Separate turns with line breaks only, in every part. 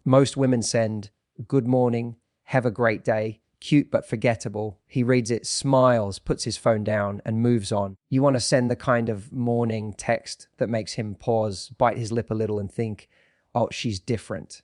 Most women send, "Good morning, have a great day," cute but forgettable. He reads it, smiles, puts his phone down, and moves on. You want to send the kind of morning text that makes him pause, bite his lip a little, and think, "Oh, she's different."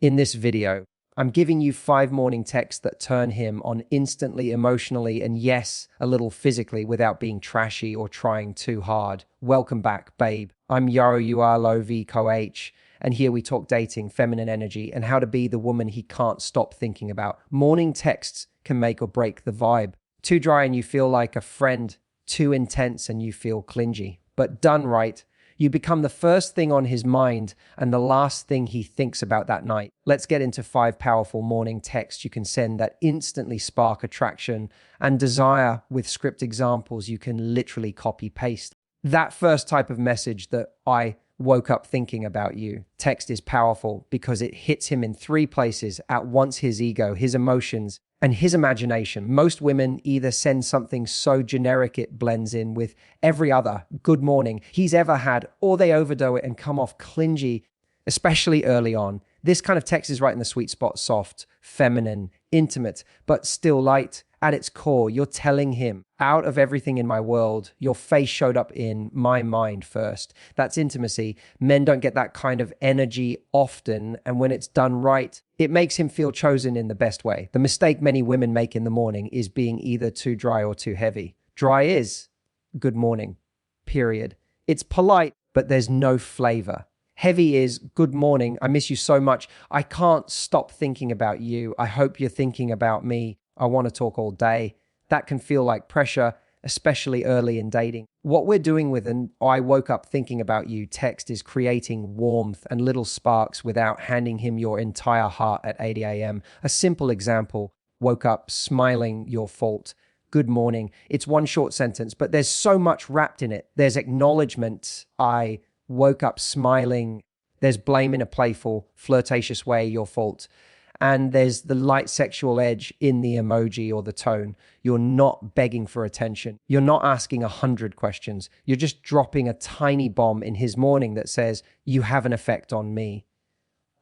In this video, I'm giving you 5 morning texts that turn him on instantly, emotionally, and yes, a little physically without being trashy or trying too hard. Welcome back, babe. I'm Yaro Ualo V H, and here we talk dating, feminine energy, and how to be the woman he can't stop thinking about. Morning texts can make or break the vibe. Too dry and you feel like a friend. Too intense and you feel clingy. But done right, you become the first thing on his mind and the last thing he thinks about that night. Let's get into 5 powerful morning texts you can send that instantly spark attraction and desire with script examples you can literally copy paste. That first type of message, that "I woke up thinking about you" text, is powerful because it hits him in 3 places at once: his ego, his emotions, and his imagination. Most women either send something so generic it blends in with every other "good morning" he's ever had, or they overdo it and come off clingy, especially early on. This kind of text is right in the sweet spot: soft, feminine, intimate, but still light. At its core, you're telling him, out of everything in my world, your face showed up in my mind first. That's intimacy. Men don't get that kind of energy often, and when it's done right, it makes him feel chosen in the best way. The mistake many women make in the morning is being either too dry or too heavy. Dry is "good morning," period. It's polite, but there's no flavor. Heavy is "good morning, I miss you so much. I can't stop thinking about you. I hope you're thinking about me. I want to talk all day." That can feel like pressure, especially early in dating. What we're doing with an "I woke up thinking about you" text is creating warmth and little sparks without handing him your entire heart at 8 a.m. A simple example: "Woke up smiling, your fault. Good morning." It's one short sentence, but there's so much wrapped in it. There's acknowledgement, "I woke up smiling." There's blame in a playful, flirtatious way, "your fault." And there's the light sexual edge in the emoji or the tone. You're not begging for attention. You're not asking 100 questions. You're just dropping a tiny bomb in his morning that says, "You have an effect on me."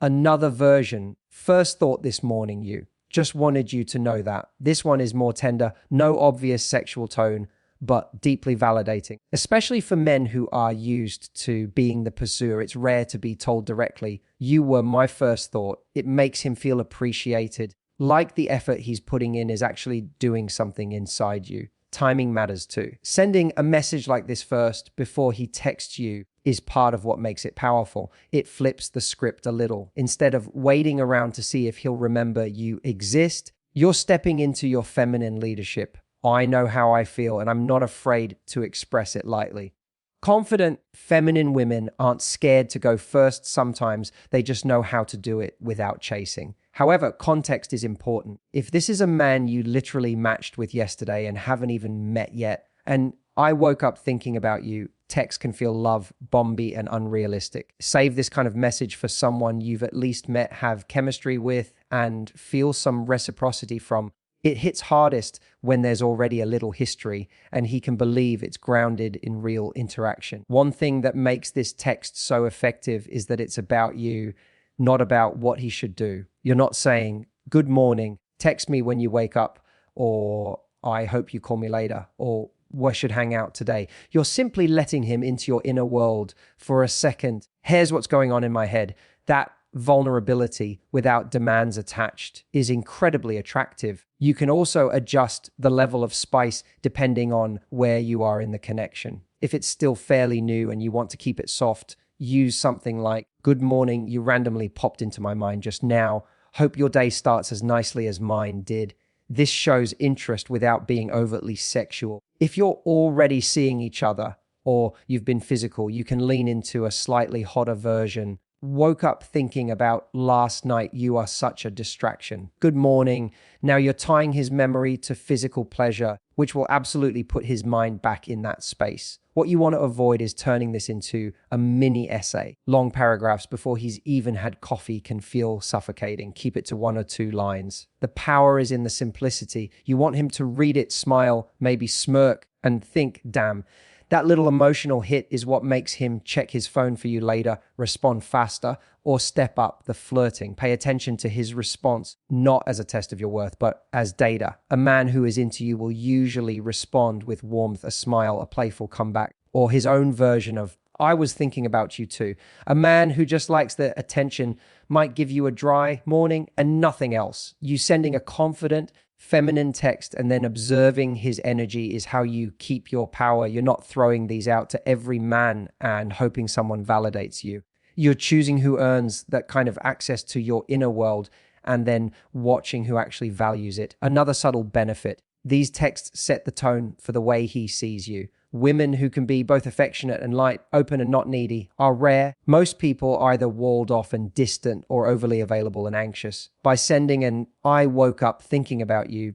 Another version: "First thought this morning, you. Just wanted you to know that." This one is more tender, no obvious sexual tone, but deeply validating. Especially for men who are used to being the pursuer, it's rare to be told directly, "You were my first thought." It makes him feel appreciated, like the effort he's putting in is actually doing something inside you. Timing matters too. Sending a message like this first, before he texts you, is part of what makes it powerful. It flips the script a little. Instead of waiting around to see if he'll remember you exist, you're stepping into your feminine leadership. "I know how I feel, and I'm not afraid to express it lightly." Confident, feminine women aren't scared to go first sometimes. They just know how to do it without chasing. However, context is important. If this is a man you literally matched with yesterday and haven't even met yet, and "I woke up thinking about you" text can feel love bomby and unrealistic. Save this kind of message for someone you've at least met, have chemistry with, and feel some reciprocity from. It hits hardest when there's already a little history and he can believe it's grounded in real interaction. One thing that makes this text so effective is that it's about you, not about what he should do. You're not saying, "Good morning, text me when you wake up," or "I hope you call me later," or "We should hang out today." You're simply letting him into your inner world for a second. "Here's what's going on in my head." That vulnerability without demands attached is incredibly attractive. You can also adjust the level of spice depending on where you are in the connection. If it's still fairly new and you want to keep it soft, use something like, "Good morning, you randomly popped into my mind just now. Hope your day starts as nicely as mine did." This shows interest without being overtly sexual. If you're already seeing each other or you've been physical, you can lean into a slightly hotter version. "Woke up thinking about last night, you are such a distraction. Good morning." Now you're tying his memory to physical pleasure, which will absolutely put his mind back in that space. What you want to avoid is turning this into a mini essay. Long paragraphs before he's even had coffee can feel suffocating. Keep it to 1 or 2 lines. The power is in the simplicity. You want him to read it, smile, maybe smirk, and think, "Damn, That little emotional hit is what makes him check his phone for you later, respond faster, or step up the flirting. Pay attention to his response, not as a test of your worth, but as data. A man who is into you will usually respond with warmth, a smile, a playful comeback, or his own version of, I was thinking about you too. A man who just likes the attention might give you a dry morning and nothing else. You sending a confident, feminine text and then observing his energy is how you keep your power. You're not throwing these out to every man and hoping someone validates you. You're choosing who earns that kind of access to your inner world and then watching who actually values it. Another subtle benefit. These texts set the tone for the way he sees you. Women who can be both affectionate and light, open and not needy, are rare. Most people are either walled off and distant or overly available and anxious. By sending an I woke up thinking about you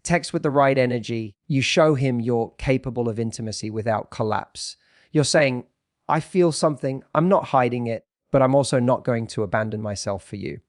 text with the right energy, you show him you're capable of intimacy without collapse. You're saying, I feel something, I'm not hiding it, but I'm also not going to abandon myself for you.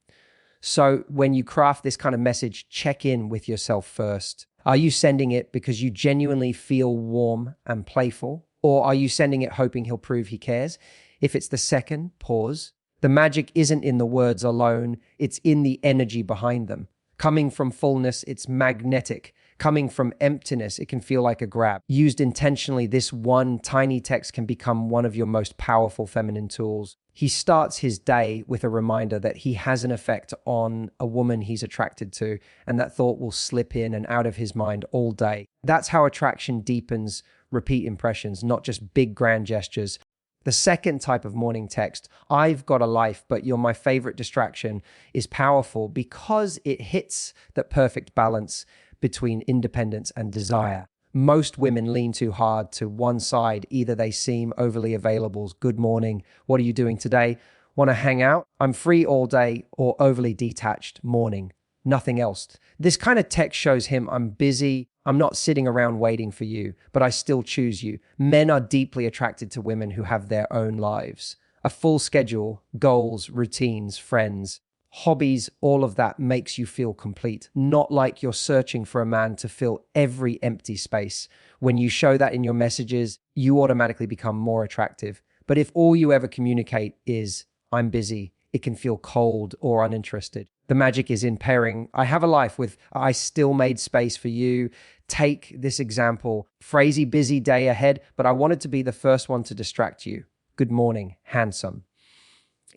So when you craft this kind of message, check in with yourself first. Are you sending it because you genuinely feel warm and playful? Or are you sending it hoping he'll prove he cares? If it's the second, pause. The magic isn't in the words alone, it's in the energy behind them. Coming from fullness, it's magnetic. Coming from emptiness, it can feel like a grab. Used intentionally, this one tiny text can become one of your most powerful feminine tools. He starts his day with a reminder that he has an effect on a woman he's attracted to, and that thought will slip in and out of his mind all day. That's how attraction deepens. Repeat impressions, not just big grand gestures. The second type of morning text, I've got a life, but you're my favorite distraction, is powerful because it hits that perfect balance between independence and desire. Most women lean too hard to one side. Either they seem overly available, good morning, what are you doing today? Want to hang out? I'm free all day, or overly detached, morning, nothing else. This kind of text shows him I'm busy, I'm not sitting around waiting for you, but I still choose you. Men are deeply attracted to women who have their own lives. A full schedule, goals, routines, friends, hobbies, all of that makes you feel complete. Not like you're searching for a man to fill every empty space. When you show that in your messages, you automatically become more attractive. But if all you ever communicate is, I'm busy, it can feel cold or uninterested. The magic is in pairing, I have a life with, I still made space for you. Take this example, crazy busy day ahead, but I wanted to be the first one to distract you. Good morning, handsome.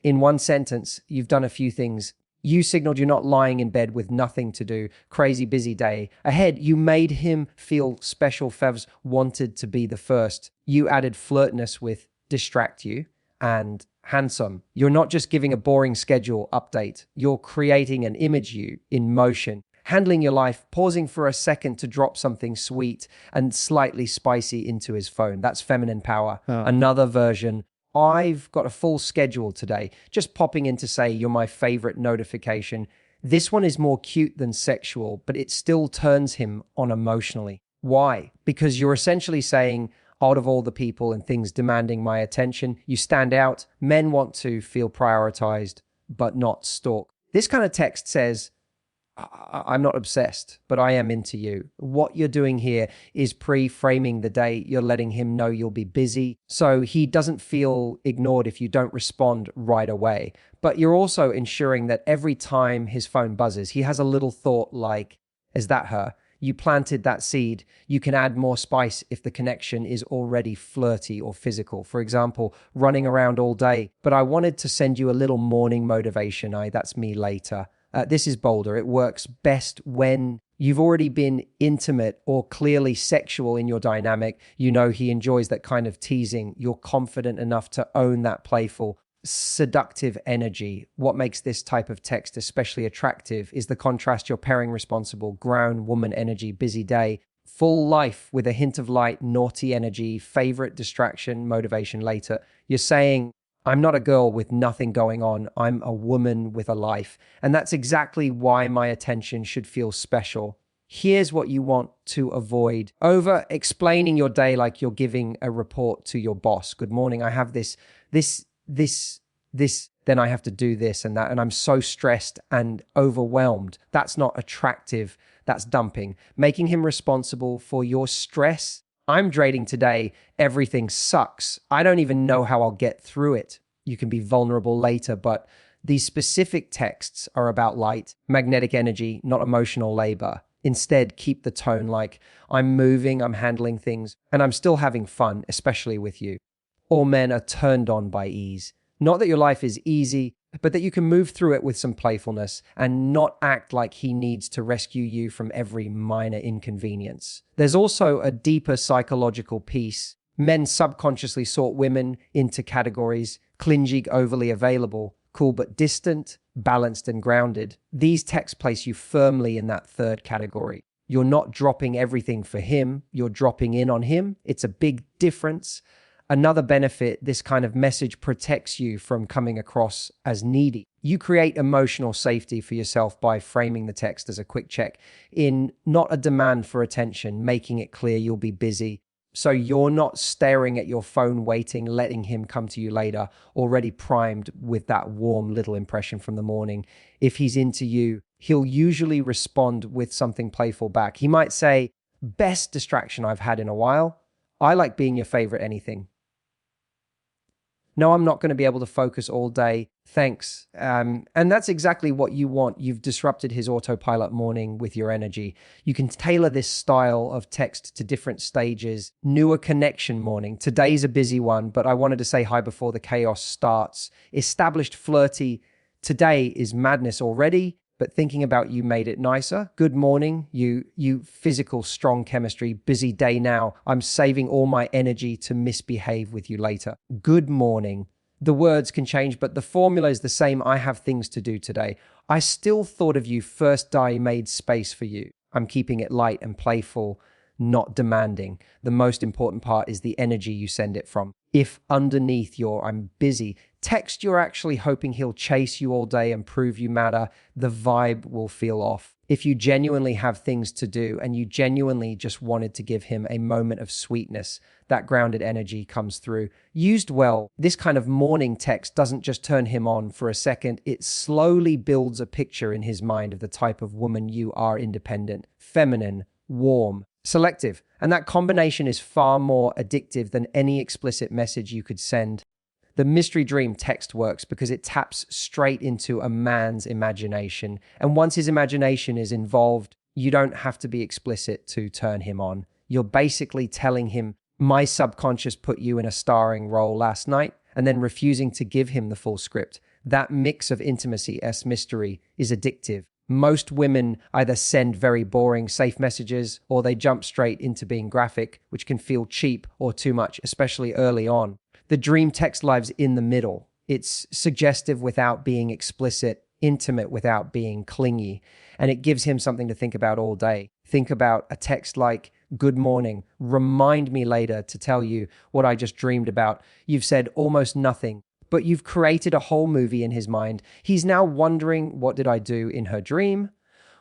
In one sentence, you've done a few things. You signaled you're not lying in bed with nothing to do. Crazy busy day ahead. You made him feel special. Fevs wanted to be the first. You added flirtness with distract you and handsome. You're not just giving a boring schedule update. You're creating an image you in motion. Handling your life, pausing for a second to drop something sweet and slightly spicy into his phone. That's feminine power. Another version. I've got a full schedule today. Just popping in to say you're my favorite notification. This one is more cute than sexual, but it still turns him on emotionally. Why? Because you're essentially saying, out of all the people and things demanding my attention, you stand out. Men want to feel prioritized, but not stalked. This kind of text says, I'm not obsessed, but I am into you. What you're doing here is pre-framing the day. You're letting him know you'll be busy, so he doesn't feel ignored if you don't respond right away. But you're also ensuring that every time his phone buzzes, he has a little thought like, is that her? You planted that seed. You can add more spice if the connection is already flirty or physical. For example, running around all day, but I wanted to send you a little morning motivation. That's me later. This is bolder. It works best when you've already been intimate or clearly sexual in your dynamic. You know he enjoys that kind of teasing. You're confident enough to own that playful, seductive energy. What makes this type of text especially attractive is the contrast. You're pairing responsible, ground woman energy, busy day, full life with a hint of light, naughty energy, favorite distraction, motivation later. You're saying, I'm not a girl with nothing going on. I'm a woman with a life. And that's exactly why my attention should feel special. Here's what you want to avoid. Over explaining your day like you're giving a report to your boss. Good morning, I have this, then I have to do this and that, and I'm so stressed and overwhelmed. That's not attractive. That's dumping. Making him responsible for your stress. I'm draining today. Everything sucks. I don't even know how I'll get through it. You can be vulnerable later, but these specific texts are about light, magnetic energy, not emotional labor. Instead, keep the tone like, I'm moving, I'm handling things, and I'm still having fun, especially with you. All men are turned on by ease. Not that your life is easy, but that you can move through it with some playfulness and not act like he needs to rescue you from every minor inconvenience. There's also a deeper psychological piece. Men subconsciously sort women into categories: clingy, overly available, cool but distant, balanced and grounded. These texts place you firmly in that third category. You're not dropping everything for him, you're dropping in on him. It's a big difference. Another benefit, this kind of message protects you from coming across as needy. You create emotional safety for yourself by framing the text as a quick check in, not a demand for attention, making it clear you'll be busy. So you're not staring at your phone waiting, letting him come to you later, already primed with that warm little impression from the morning. If he's into you, he'll usually respond with something playful back. He might say, "Best distraction I've had in a while. I like being your favorite anything. No, I'm not going to be able to focus all day. Thanks." And that's exactly what you want. You've disrupted his autopilot morning with your energy. You can tailor this style of text to different stages. Newer connection morning. Today's a busy one, but I wanted to say hi before the chaos starts. Established flirty. Today is madness already, but thinking about you made it nicer. Good morning, you physical strong chemistry. Busy day now. I'm saving all my energy to misbehave with you later. Good morning. The words can change, but the formula is the same. I have things to do today. I still thought of you first I made space for you. I'm keeping it light and playful, not demanding. The most important part is the energy you send it from. If underneath your "I'm busy" text you're actually hoping he'll chase you all day and prove you matter, the vibe will feel off. If you genuinely have things to do and you genuinely just wanted to give him a moment of sweetness, that grounded energy comes through. Used well, this kind of morning text doesn't just turn him on for a second, it slowly builds a picture in his mind of the type of woman you are: independent, feminine, warm, selective. And that combination is far more addictive than any explicit message you could send. The mystery dream text works because it taps straight into a man's imagination. And once his imagination is involved, you don't have to be explicit to turn him on. You're basically telling him, "My subconscious put you in a starring role last night," and then refusing to give him the full script. That mix of intimacy s mystery is addictive. Most women either send very boring, safe messages, or they jump straight into being graphic, which can feel cheap or too much, especially early on. The dream text lives in the middle. It's suggestive without being explicit, intimate without being clingy, and it gives him something to think about all day. Think about a text like, "Good morning, remind me later to tell you what I just dreamed about." You've said almost nothing, but you've created a whole movie in his mind. He's now wondering, what did I do in her dream?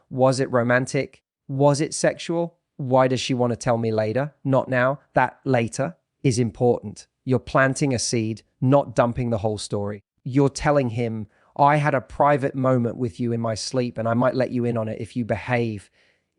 Was it romantic? Was it sexual? Why does she want to tell me later? Not now. That later is important. You're planting a seed, not dumping the whole story. You're telling him, "I had a private moment with you in my sleep and I might let you in on it if you behave."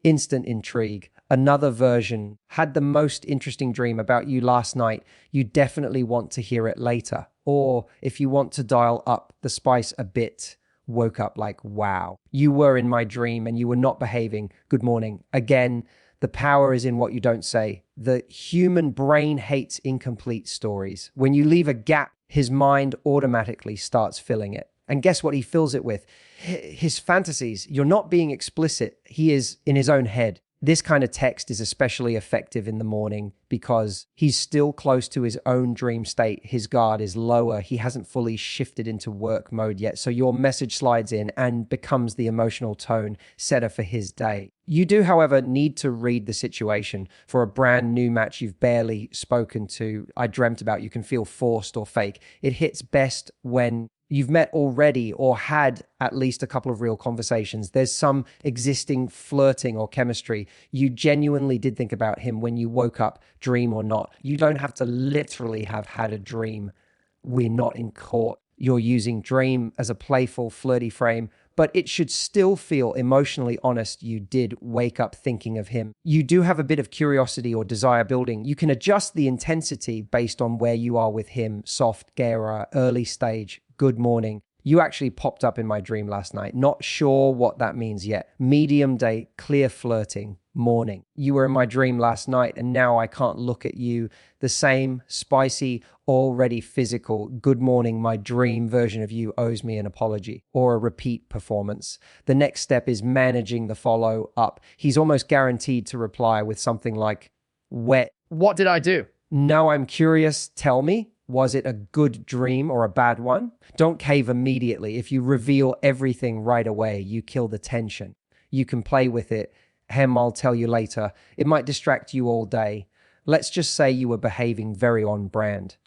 Instant intrigue. Another version: "Had the most interesting dream about you last night. You definitely want to hear it later." Or if you want to dial up the spice a bit, "Woke up like, wow, you were in my dream and you were not behaving. Good morning." Again, the power is in what you don't say. The human brain hates incomplete stories. When you leave a gap, his mind automatically starts filling it. And guess what he fills it with? His fantasies. You're not being explicit. He is in his own head. This kind of text is especially effective in the morning because he's still close to his own dream state. His guard is lower. He hasn't fully shifted into work mode yet. So your message slides in and becomes the emotional tone setter for his day. You do, however, need to read the situation. For a brand new match you've barely spoken to, "I dreamt about you," can feel forced or fake. It hits best when you've met already or had at least a couple of real conversations. There's some existing flirting or chemistry. You genuinely did think about him when you woke up, dream or not. You don't have to literally have had a dream. We're not in court. You're using dream as a playful, flirty frame, but it should still feel emotionally honest you did wake up thinking of him. You do have a bit of curiosity or desire building. You can adjust the intensity based on where you are with him, soft, gera, early stage, good morning. You actually popped up in my dream last night. Not sure what that means yet. Medium date, clear flirting, morning. You were in my dream last night and now I can't look at you. The same spicy, already physical, good morning, my dream version of you owes me an apology or a repeat performance. The next step is managing the follow up. He's almost guaranteed to reply with something like, wet.
What did I do?
No, I'm curious. Tell me. Was it a good dream or a bad one? Don't cave immediately. If you reveal everything right away, you kill the tension. You can play with it. I'll tell you later. It might distract you all day. Let's just say you were behaving very on brand.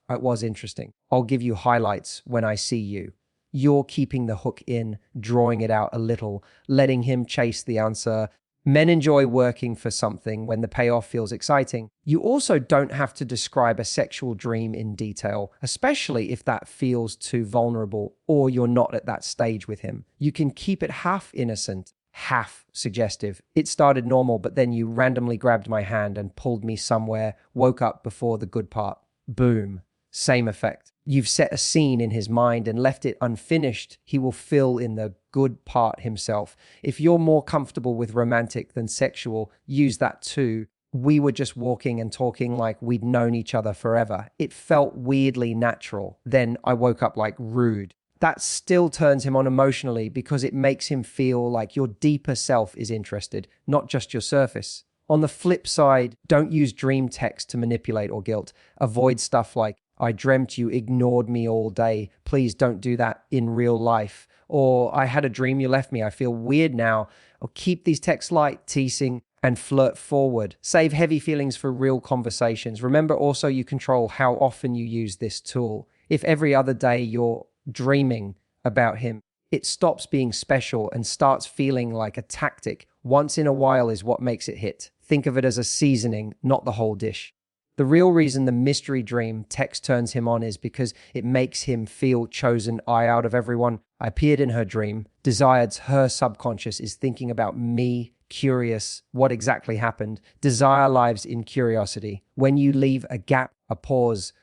It was interesting. I'll give you highlights when I see you. You're keeping the hook in, drawing it out a little, letting him chase the answer. Men enjoy working for something when the payoff feels exciting. You also don't have to describe a sexual dream in detail, especially if that feels too vulnerable or you're not at that stage with him. You can keep it half innocent, half suggestive. It started normal, but then you randomly grabbed my hand and pulled me somewhere, woke up before the good part. Boom. Same effect. You've set a scene in his mind and left it unfinished. He will fill in the good part himself. If you're more comfortable with romantic than sexual, use that too. We were just walking and talking like we'd known each other forever. It felt weirdly natural. Then I woke up like rude. That still turns him on emotionally because it makes him feel like your deeper self is interested, not just your surface. On the flip side, don't use dream text to manipulate or guilt. Avoid stuff like, I dreamt you ignored me all day. Please don't do that in real life. Or I had a dream you left me. I feel weird now. Or keep these texts light, teasing, and flirt forward. Save heavy feelings for real conversations. Remember also you control how often you use this tool. If every other day you're dreaming about him, it stops being special and starts feeling like a tactic. Once in a while is what makes it hit. Think of it as a seasoning, not the whole dish. The real reason the mystery dream text turns him on is because it makes him feel chosen. I, out of everyone, I appeared in her dream. Desired's her subconscious is thinking about me, curious, what exactly happened. Desire lives in curiosity. When you leave a gap, a pause,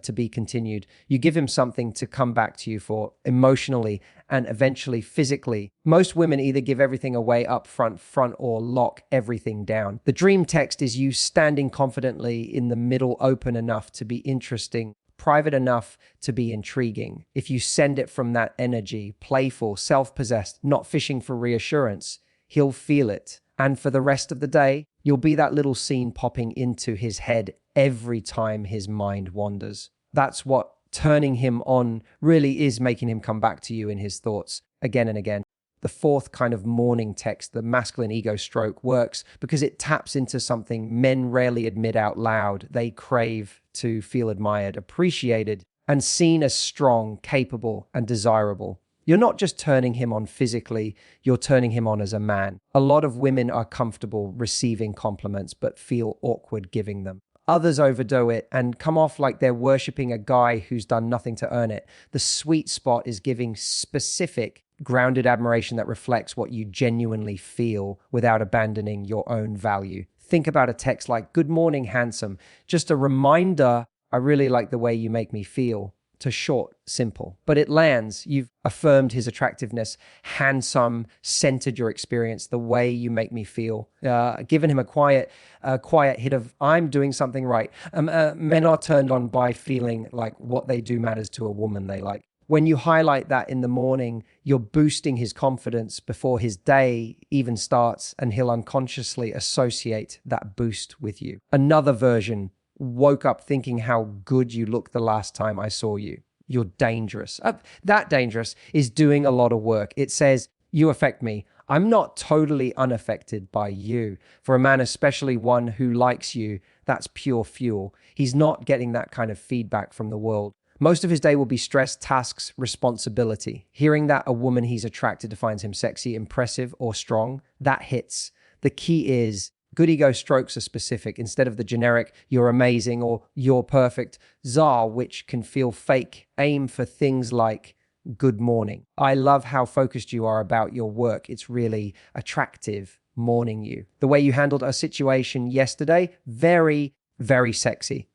to be continued, you give him something to come back to you for emotionally and eventually physically. Most women either give everything away up front, or lock everything down. The dream text is you standing confidently in the middle, open enough to be interesting, private enough to be intriguing. If you send it from that energy, playful, self-possessed, not fishing for reassurance, he'll feel it. And for the rest of the day, you'll be that little scene popping into his head every time his mind wanders. That's what turning him on really is, making him come back to you in his thoughts again and again. The fourth kind of morning text, the masculine ego stroke, works because it taps into something men rarely admit out loud. They crave to feel admired, appreciated, and seen as strong, capable, and desirable. You're not just turning him on physically, you're turning him on as a man. A lot of women are comfortable receiving compliments but feel awkward giving them. Others overdo it and come off like they're worshipping a guy who's done nothing to earn it. The sweet spot is giving specific, grounded admiration that reflects what you genuinely feel without abandoning your own value. Think about a text like, "Good morning, handsome. Just a reminder, I really like the way you make me feel." To short, simple, but it lands. You've affirmed his attractiveness, handsome, centered your experience, the way you make me feel, given him a quiet hit of, I'm doing something right. Men are turned on by feeling like what they do matters to a woman they like. When you highlight that in the morning, you're boosting his confidence before his day even starts, and he'll unconsciously associate that boost with you. Another version: woke up thinking how good you looked the last time I saw you. You're dangerous. That dangerous is doing a lot of work. It says, you affect me. I'm not totally unaffected by you. For a man, especially one who likes you, that's pure fuel. He's not getting that kind of feedback from the world. Most of his day will be stress, tasks, responsibility. Hearing that a woman he's attracted to finds him sexy, impressive, or strong, that hits. The key is, good ego strokes are specific instead of the generic, you're amazing or you're perfect, czar, which can feel fake. Aim for things like, good morning. I love how focused you are about your work. It's really attractive. Morning you. The way you handled a situation yesterday, very, very sexy.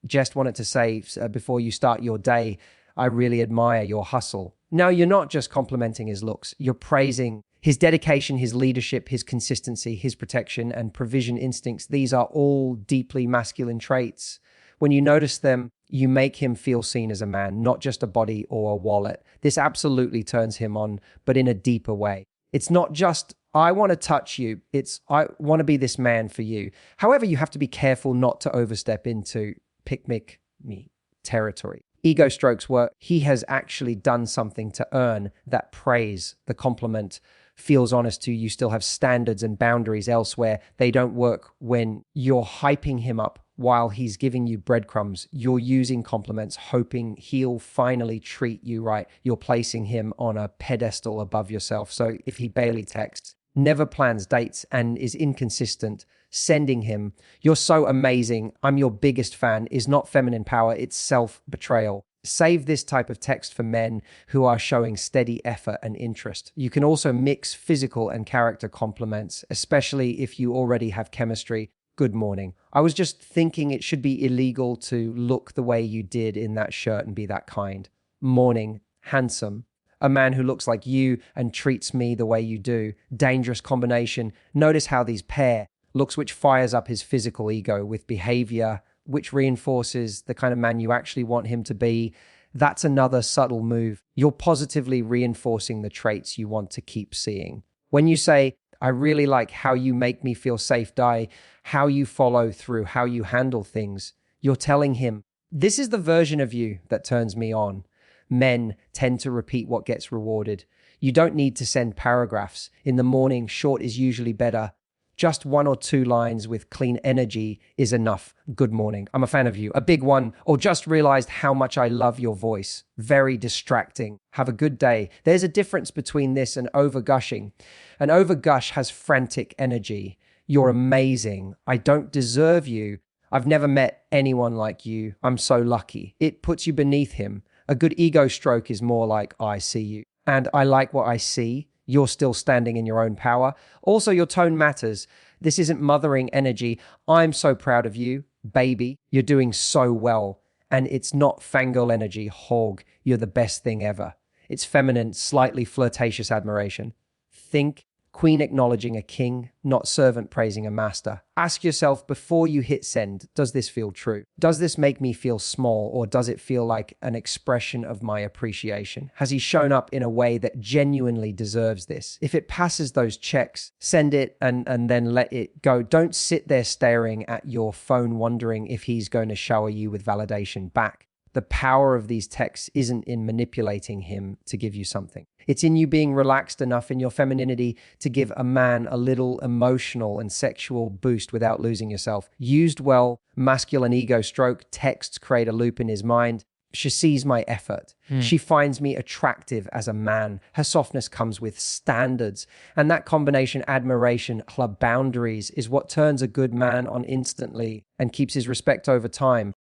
Just wanted to say before you start your day, I really admire your hustle. No, you're not just complimenting his looks. You're praising his dedication, his leadership, his consistency, his protection and provision instincts. These are all deeply masculine traits. When you notice them, you make him feel seen as a man, not just a body or a wallet. This absolutely turns him on, but in a deeper way. It's not just, I want to touch you. It's, I want to be this man for you. However, you have to be careful not to overstep into pick-me territory. Ego strokes where he has actually done something to earn that praise, the compliment, feels honest to you, still have standards and boundaries elsewhere. They don't work when you're hyping him up while he's giving you breadcrumbs. You're using compliments, hoping he'll finally treat you right. You're placing him on a pedestal above yourself. So if he barely texts, never plans dates, and is inconsistent, sending him, "You're so amazing, I'm your biggest fan," is not feminine power, it's self-betrayal. Save this type of text for men who are showing steady effort and interest. You can also mix physical and character compliments, especially if you already have chemistry. "Good morning. I was just thinking it should be illegal to look the way you did in that shirt and be that kind." "Morning. Handsome. A man who looks like you and treats me the way you do." Dangerous combination. Notice how these pair. Looks which fires up his physical ego with behavior, which reinforces the kind of man you actually want him to be. That's another subtle move. You're positively reinforcing the traits you want to keep seeing. When you say, "I really like how you make me feel safe, Di," how you follow through, how you handle things, you're telling him, "This is the version of you that turns me on." Men tend to repeat what gets rewarded. You don't need to send paragraphs. In the morning, short is usually better. Just 1 or 2 lines with clean energy is enough. "Good morning. I'm a fan of you." A big one. Or, "Just realized how much I love your voice." Very distracting. "Have a good day." There's a difference between this and overgushing. An overgush has frantic energy. "You're amazing. I don't deserve you. I've never met anyone like you. I'm so lucky." It puts you beneath him. A good ego stroke is more like, "I see you. And I like what I see. You're still standing in your own power." Also, your tone matters. This isn't mothering energy. "I'm so proud of you, baby. You're doing so well." And it's not fangirl energy, hog. "You're the best thing ever." It's feminine, slightly flirtatious admiration. Think queen acknowledging a king, not servant praising a master. Ask yourself before you hit send, does this feel true? Does this make me feel small, or does it feel like an expression of my appreciation? Has he shown up in a way that genuinely deserves this? If it passes those checks, send it and then let it go. Don't sit there staring at your phone wondering if he's going to shower you with validation back. The power of these texts isn't in manipulating him to give you something. It's in you being relaxed enough in your femininity to give a man a little emotional and sexual boost without losing yourself. Used well, masculine ego stroke, texts create a loop in his mind. "She sees my effort. She finds me attractive as a man. Her softness comes with standards." And that combination, admiration, club boundaries, is what turns a good man on instantly and keeps his respect over time.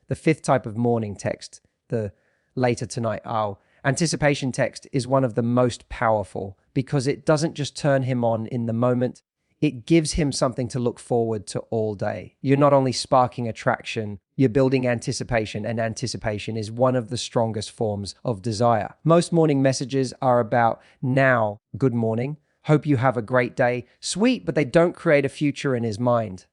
The 5th type of morning text, the "later tonight, I'll." Anticipation text is one of the most powerful because it doesn't just turn him on in the moment, it gives him something to look forward to all day. You're not only sparking attraction, you're building anticipation, and anticipation is one of the strongest forms of desire. Most morning messages are about now, "Good morning, hope you have a great day." Sweet, but they don't create a future in his mind.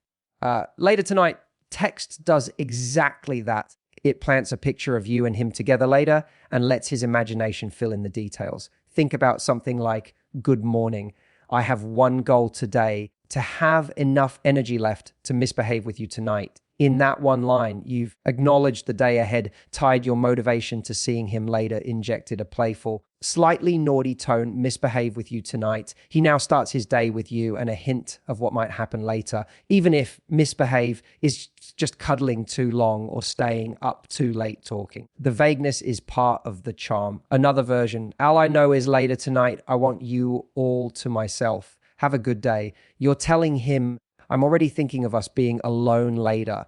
"Later tonight," text does exactly that. It plants a picture of you and him together later and lets his imagination fill in the details. Think about something like, "Good morning. I have one goal today, to have enough energy left to misbehave with you tonight." In that one line, you've acknowledged the day ahead, tied your motivation to seeing him later, injected a playful, slightly naughty tone, "misbehave with you tonight." He now starts his day with you and a hint of what might happen later, even if misbehave is just cuddling too long or staying up too late talking. The vagueness is part of the charm. Another version, "All I know is later tonight, I want you all to myself. Have a good day." You're telling him, "I'm already thinking of us being alone later."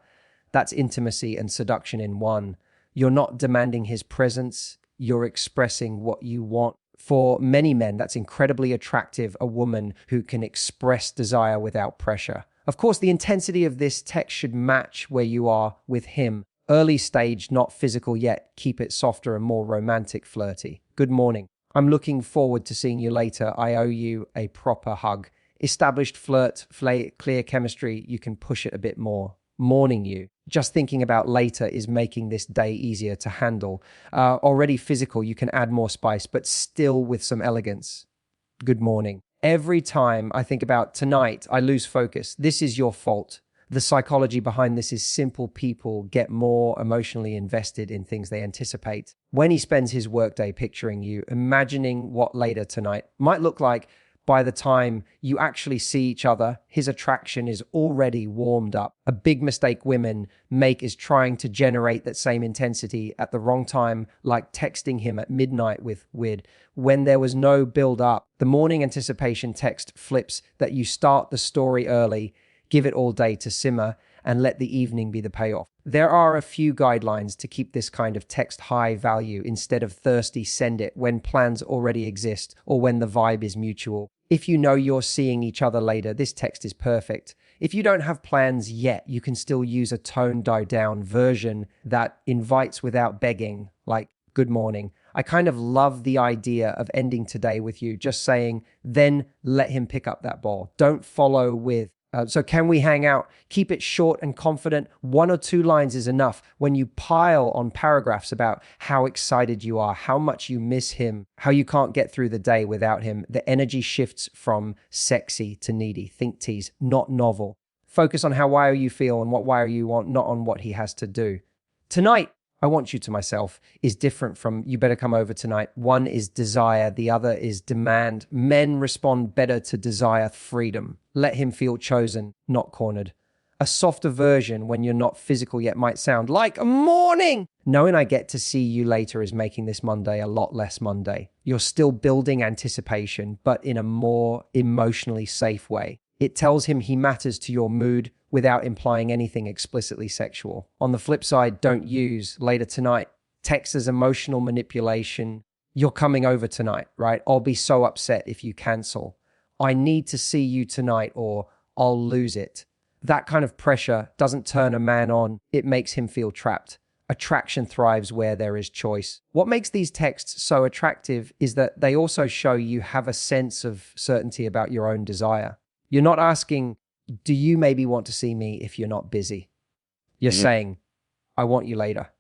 That's intimacy and seduction in one. You're not demanding his presence. You're expressing what you want. For many men, that's incredibly attractive, a woman who can express desire without pressure. Of course, the intensity of this text should match where you are with him. Early stage, not physical yet. Keep it softer and more romantic, flirty. Good morning. I'm looking forward to seeing you later. I owe you a proper hug. Established flirt, clear chemistry. You can push it a bit more. Morning you. Just thinking about later is making this day easier to handle. Already physical, you can add more spice, but still with some elegance. Good morning. Every time I think about tonight, I lose focus. This is your fault. The psychology behind this is simple people get more emotionally invested in things they anticipate. When he spends his workday picturing you, imagining what later tonight might look like, by the time you actually see each other, his attraction is already warmed up. A big mistake women make is trying to generate that same intensity at the wrong time, like texting him at midnight with weird. When there was no build up, the morning anticipation text flips that you start the story early, give it all day to simmer, and let the evening be the payoff. There are a few guidelines to keep this kind of text high value instead of thirsty send it when plans already exist or when the vibe is mutual. If you know you're seeing each other later, this text is perfect. If you don't have plans yet, you can still use a toned down version that invites without begging, like, good morning. I kind of love the idea of ending today with you, just saying, then let him pick up that ball. Don't follow with, so can we hang out? Keep it short and confident. 1 or 2 lines is enough. When you pile on paragraphs about how excited you are, how much you miss him, how you can't get through the day without him, the energy shifts from sexy to needy. Think tease, not novel. Focus on how wire you feel and what wire you want, not on what he has to do. Tonight, I want you to myself is different from you better come over tonight. One is desire, the other is demand. Men respond better to desire, freedom. Let him feel chosen, not cornered. A softer version when you're not physical yet might sound like a morning. Knowing I get to see you later is making this Monday a lot less Monday. You're still building anticipation, but in a more emotionally safe way. It tells him he matters to your mood without implying anything explicitly sexual. On the flip side, don't use later tonight. Text as emotional manipulation. You're coming over tonight, right? I'll be so upset if you cancel. I need to see you tonight or I'll lose it. That kind of pressure doesn't turn a man on. It makes him feel trapped. Attraction thrives where there is choice. What makes these texts so attractive is that they also show you have a sense of certainty about your own desire. You're not asking, do you maybe want to see me if you're not busy? You're saying, I want you later.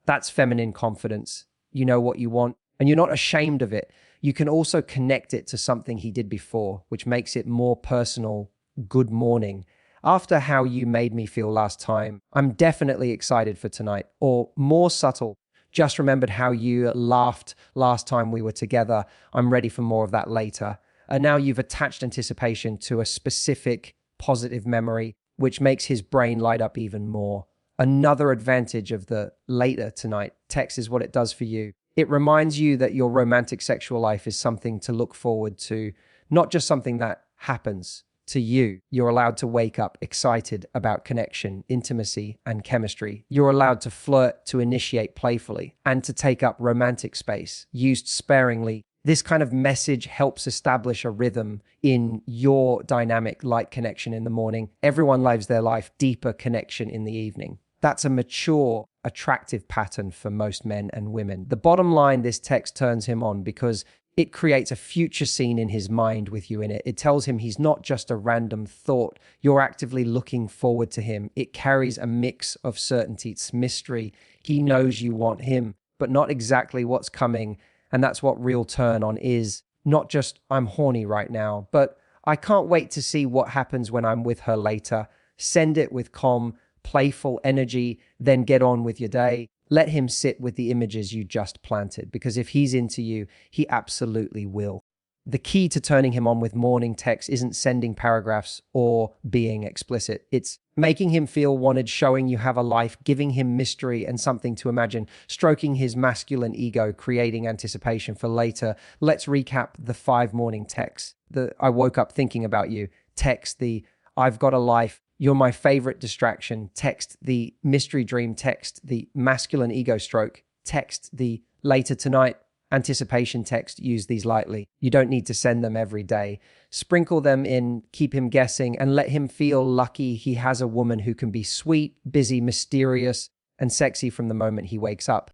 That's feminine confidence. You know what you want, and you're not ashamed of it. You can also connect it to something he did before, which makes it more personal. Good morning. After how you made me feel last time, I'm definitely excited for tonight. Or more subtle, just remembered how you laughed last time we were together. I'm ready for more of that later. And now you've attached anticipation to a specific positive memory, which makes his brain light up even more. Another advantage of the later tonight text is what it does for you. It reminds you that your romantic sexual life is something to look forward to, not just something that happens to you. You're allowed to wake up excited about connection, intimacy, and chemistry. You're allowed to flirt, to initiate playfully, and to take up romantic space, used sparingly. This kind of message helps establish a rhythm in your dynamic light connection in the morning. Everyone lives their life deeper connection in the evening. That's a mature, attractive pattern for most men and women. The bottom line, this text turns him on because it creates a future scene in his mind with you in it. It tells him he's not just a random thought. You're actively looking forward to him. It carries a mix of certainty. It's mystery. He knows you want him, but not exactly what's coming. And that's what real turn on is. Not just, I'm horny right now, but I can't wait to see what happens when I'm with her later. Send it with calm, playful energy, then get on with your day. Let him sit with the images you just planted, because if he's into you, he absolutely will. The key to turning him on with morning text isn't sending paragraphs or being explicit. It's making him feel wanted, showing you have a life, giving him mystery and something to imagine, stroking his masculine ego, creating anticipation for later. Let's recap the 5 morning texts. The I woke up thinking about you text, the I've got a life, you're my favorite distraction text, the mystery dream text, the masculine ego stroke text, the later tonight anticipation text, use these lightly. You don't need to send them every day. Sprinkle them in, keep him guessing, and let him feel lucky he has a woman who can be sweet, busy, mysterious, and sexy from the moment he wakes up.